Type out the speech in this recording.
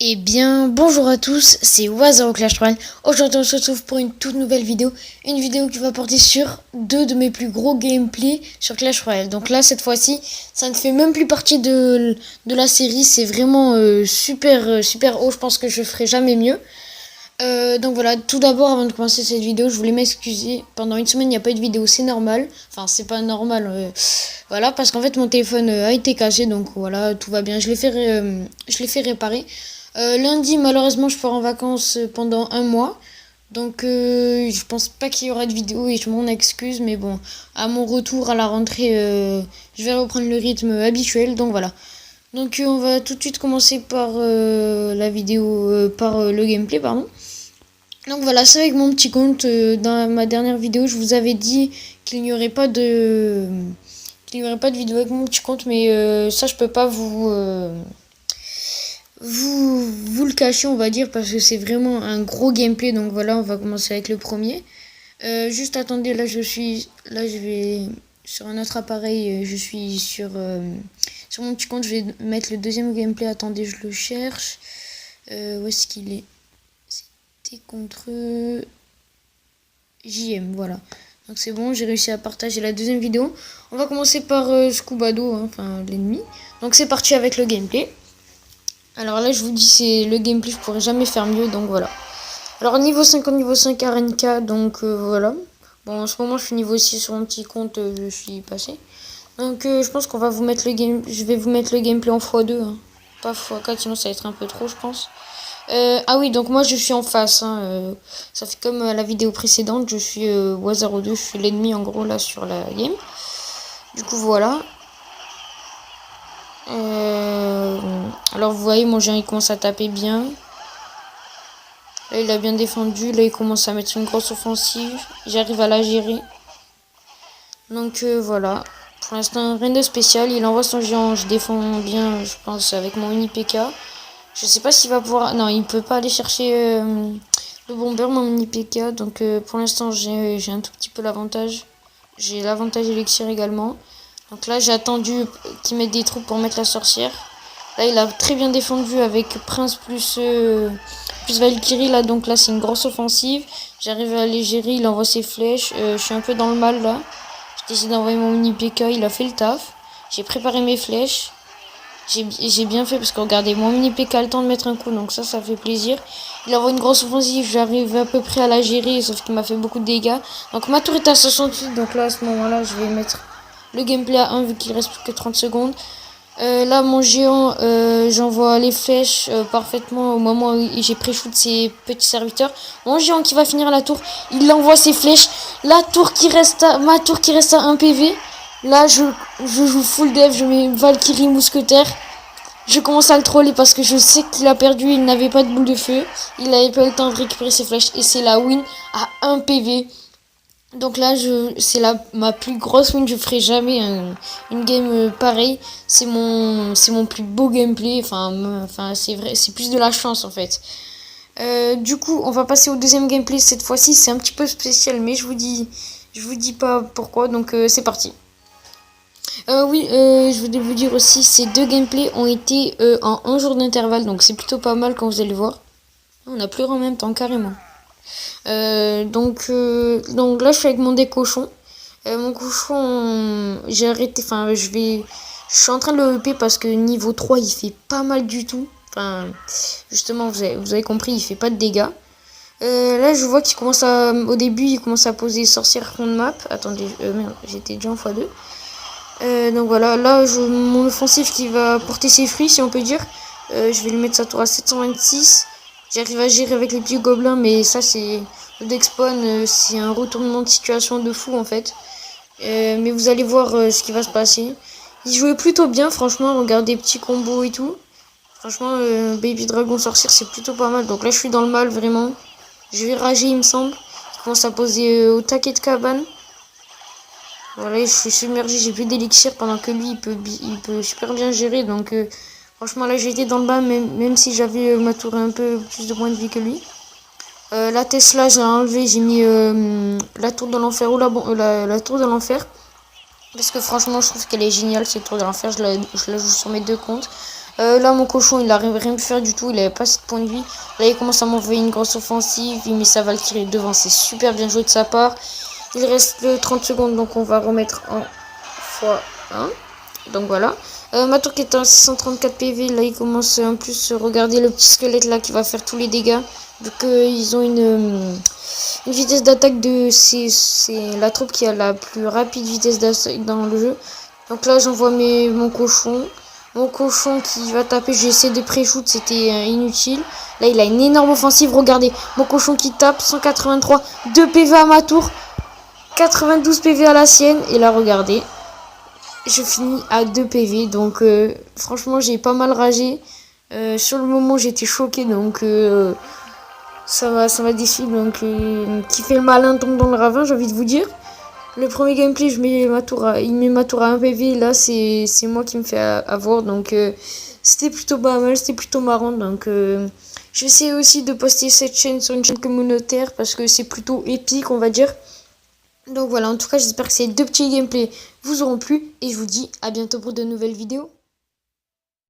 Eh bien, bonjour à tous, c'est Waza au Clash Royale. Aujourd'hui, on se retrouve pour une toute nouvelle vidéo. Une vidéo qui va porter sur deux de mes plus gros gameplays sur Clash Royale. Donc là, cette fois-ci, ça ne fait même plus partie de la série. C'est vraiment super haut. Je pense que je ferai jamais mieux. Donc voilà, tout d'abord, avant de commencer cette vidéo, je voulais m'excuser. Pendant une semaine, il n'y a pas eu de vidéo, c'est normal. Enfin, c'est pas normal. Voilà, parce qu'en fait, mon téléphone a été cassé. Donc voilà, tout va bien. Je l'ai fait réparer. Lundi, malheureusement, je pars en vacances pendant un mois. Donc, je pense pas qu'il y aura de vidéo et je m'en excuse. Mais bon, à mon retour à la rentrée, je vais reprendre le rythme habituel. Donc, voilà. Donc, on va tout de suite commencer par la vidéo, par le gameplay, pardon. Donc, voilà, c'est avec mon petit compte. Dans ma dernière vidéo, je vous avais dit qu'il n'y aurait pas de vidéo avec mon petit compte. Mais ça, je peux pas vous le cacher, on va dire, parce que c'est vraiment un gros gameplay. Donc voilà, on va commencer avec le premier. Juste attendez, là je vais sur un autre appareil, je suis sur mon petit compte. Je vais mettre le deuxième gameplay. Attendez, je le cherche. Où est-ce qu'il est? C'était contre JM, voilà. Donc c'est bon, j'ai réussi à partager la deuxième vidéo. On va commencer par Scubado, hein, enfin l'ennemi. Donc c'est parti avec le gameplay. Alors là, je vous dis, c'est le gameplay, je pourrais jamais faire mieux, donc voilà. Alors niveau 50, niveau 5 RNK, donc voilà. Bon, en ce moment, je suis niveau 6 sur mon petit compte, je suis passé. Donc je pense qu'on va vous mettre le game, je vais vous mettre le gameplay en x2, hein. Pas x4, sinon ça va être un peu trop, je pense. Ah oui, donc moi je suis en face, hein, ça fait comme la vidéo précédente, je suis Wazaro2, je suis l'ennemi en gros là sur la game. Du coup voilà. Alors vous voyez, mon géant il commence à taper bien. Là il a bien défendu, là il commence à mettre une grosse offensive. J'arrive à la gérer. Donc voilà. Pour l'instant rien de spécial, il envoie son géant, je défends bien je pense avec mon mini PK. Je sais pas s'il va pouvoir... Non, il peut pas aller chercher le bomber, mon mini PK. Donc pour l'instant j'ai un tout petit peu l'avantage. J'ai l'avantage élixir également. Donc là j'ai attendu qu'il mette des troupes pour mettre la sorcière. Là il a très bien défendu avec Prince plus Valkyrie. Là donc là c'est une grosse offensive. J'arrive à les gérer, il envoie ses flèches. Je suis un peu dans le mal là. J'ai décidé d'envoyer mon mini PK, il a fait le taf. J'ai préparé mes flèches. J'ai bien fait parce que regardez, mon mini PK a le temps de mettre un coup, donc ça fait plaisir. Il envoie une grosse offensive, j'arrive à peu près à la gérer, sauf qu'il m'a fait beaucoup de dégâts. Donc ma tour est à 68, donc là à ce moment-là je vais mettre le gameplay à 1 vu qu'il reste plus que 30 secondes. Là mon géant, j'envoie les flèches parfaitement au moment où j'ai pré-shoot ses petits serviteurs. Mon géant qui va finir la tour, il envoie ses flèches. Ma tour qui reste à 1 PV. Là je joue full dev, je mets Valkyrie mousquetaire. Je commence à le troller parce que je sais qu'il a perdu, il n'avait pas de boule de feu. Il n'avait pas eu le temps de récupérer ses flèches et c'est la win à 1 PV. Donc là, c'est ma plus grosse win. Je ferai jamais une game pareille. C'est mon plus beau gameplay. Enfin, c'est vrai, c'est plus de la chance en fait. Du coup, on va passer au deuxième gameplay. Cette fois-ci, c'est un petit peu spécial, mais je vous dis pas pourquoi. Donc c'est parti. Oui, je voulais vous dire aussi, ces deux gameplays ont été en 1 jour d'intervalle, donc c'est plutôt pas mal quand vous allez voir. On a pleuré en même temps, carrément. Donc là je suis avec mon décochon. Mon cochon, j'ai arrêté, enfin je suis en train de le upper parce que niveau 3 il fait pas mal du tout. Enfin justement vous avez compris, il fait pas de dégâts. Là je vois qu'il commence au début il commence à poser sorcière contre map. Attendez, merde, j'étais déjà en x2. Donc voilà, là mon offensif qui va porter ses fruits si on peut dire. Je vais lui mettre sa tour à 726. J'arrive à gérer avec les petits gobelins, mais ça c'est le deck spawn, c'est un retournement de situation de fou en fait. Mais vous allez voir ce qui va se passer. Il jouait plutôt bien, franchement, regardez petits combos et tout. Franchement, Baby Dragon sorcière c'est plutôt pas mal. Donc là je suis dans le mal vraiment. Je vais rager il me semble. Il commence à poser au taquet de cabane. Voilà, je suis submergé, j'ai plus d'élixir pendant que lui il peut super bien gérer. Donc franchement là j'ai été dans le bas même si j'avais ma tour un peu plus de points de vie que lui. La Tesla j'ai enlevé, j'ai mis la tour de l'enfer ou la tour de l'enfer. Parce que franchement je trouve qu'elle est géniale cette tour de l'enfer, je la joue sur mes deux comptes. Là, mon cochon, il a rien pu faire du tout. Il avait pas assez de points de vie. Là, il commence à m'envoyer une grosse offensive. Il met sa Valkyrie devant. C'est super bien joué de sa part. Il reste 30 secondes, donc on va remettre en x1. Donc voilà. Ma tour qui est à 634 PV. Là, il commence en plus à regarder le petit squelette là qui va faire tous les dégâts. Vu qu'ils ont une vitesse d'attaque de... C'est la troupe qui a la plus rapide vitesse d'attaque dans le jeu. Donc là, j'envoie mon cochon. Mon cochon qui va taper. J'ai essayé de pré-shoot, c'était inutile. Là, il a une énorme offensive. Regardez, mon cochon qui tape. 183. 2 PV à ma tour. 92 PV à la sienne. Et là, regardez. Je finis à 2 PV. Donc, franchement, j'ai pas mal ragé. Sur le moment, j'étais choqué. Donc, ça m'a déçu. Donc, qui fait le malin tombe dans le ravin, j'ai envie de vous dire. Le premier gameplay, il met ma tour à 1 PV. Là, c'est moi qui me fais avoir. Donc, c'était plutôt pas mal. C'était plutôt marrant. Donc, j'essaie aussi de poster cette chaîne sur une chaîne communautaire parce que c'est plutôt épique, on va dire. Donc voilà, en tout cas, j'espère que ces 2 petits gameplays vous auront plu. Et je vous dis à bientôt pour de nouvelles vidéos.